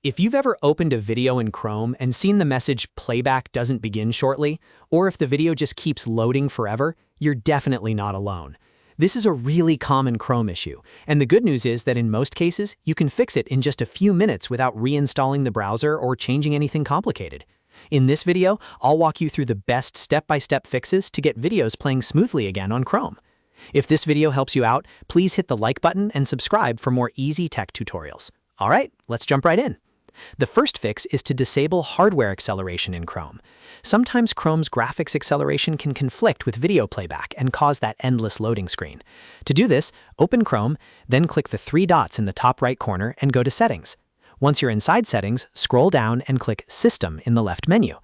If you've ever opened a video in Chrome and seen the message "Playback doesn't begin shortly," or if the video just keeps loading forever, you're definitely not alone. This is a really common Chrome issue, and the good news is that in most cases, you can fix it in just a few minutes without reinstalling the browser or changing anything complicated. In this video, I'll walk you through the best step-by-step fixes to get videos playing smoothly again on Chrome. If this video helps you out, please hit the like button and subscribe for more easy tech tutorials. All right, let's jump right in. The first fix is to disable hardware acceleration in Chrome. Sometimes Chrome's graphics acceleration can conflict with video playback and cause that endless loading screen. To do this, open Chrome, then click the three dots in the top right corner and go to Settings. Once you're inside Settings, scroll down and click System in the left menu.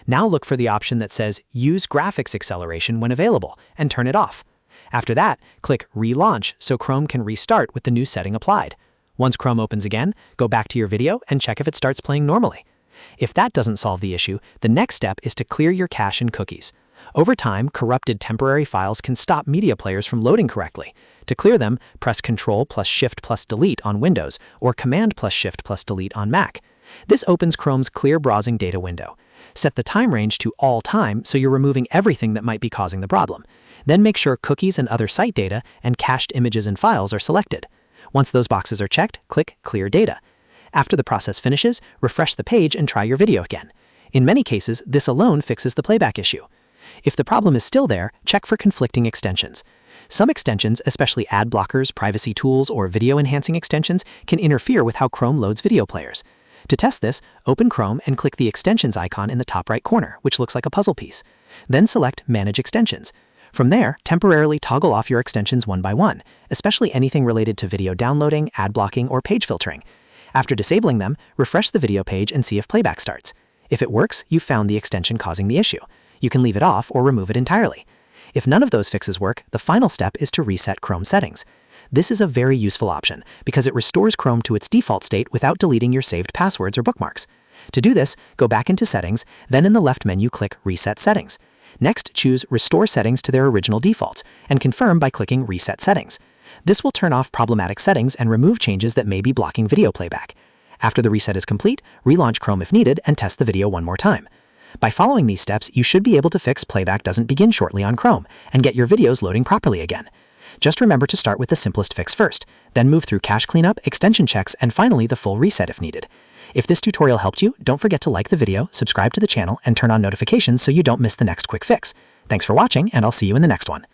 Now look for the option that says Use Graphics Acceleration when available and turn it off. After that, click Relaunch so Chrome can restart with the new setting applied. Once Chrome opens again, go back to your video and check if it starts playing normally. If that doesn't solve the issue, the next step is to clear your cache and cookies. Over time, corrupted temporary files can stop media players from loading correctly. To clear them, press Ctrl+Shift+Delete on Windows or Command+Shift+Delete on Mac. This opens Chrome's Clear Browsing Data window. Set the time range to All Time so you're removing everything that might be causing the problem. Then make sure cookies and other site data and cached images and files are selected. Once those boxes are checked, click Clear Data. After the process finishes, refresh the page and try your video again. In many cases, this alone fixes the playback issue. If the problem is still there, check for conflicting extensions. Some extensions, especially ad blockers, privacy tools, or video-enhancing extensions, can interfere with how Chrome loads video players. To test this, open Chrome and click the Extensions icon in the top right corner, which looks like a puzzle piece. Then select Manage Extensions. From there, temporarily toggle off your extensions one by one, especially anything related to video downloading, ad blocking, or page filtering. After disabling them, refresh the video page and see if playback starts. If it works, you've found the extension causing the issue. You can leave it off or remove it entirely. If none of those fixes work, the final step is to reset Chrome settings. This is a very useful option because it restores Chrome to its default state without deleting your saved passwords or bookmarks. To do this, go back into Settings, then in the left menu click Reset Settings. Next, choose Restore Settings to their original defaults and confirm by clicking Reset Settings. This will turn off problematic settings and remove changes that may be blocking video playback. After the reset is complete, relaunch Chrome if needed and test the video one more time. By following these steps, you should be able to fix Playback doesn't begin shortly on Chrome and get your videos loading properly again. Just remember to start with the simplest fix first, then move through cache cleanup, extension checks, and finally the full reset if needed. If this tutorial helped you, don't forget to like the video, subscribe to the channel, and turn on notifications so you don't miss the next quick fix. Thanks for watching, and I'll see you in the next one.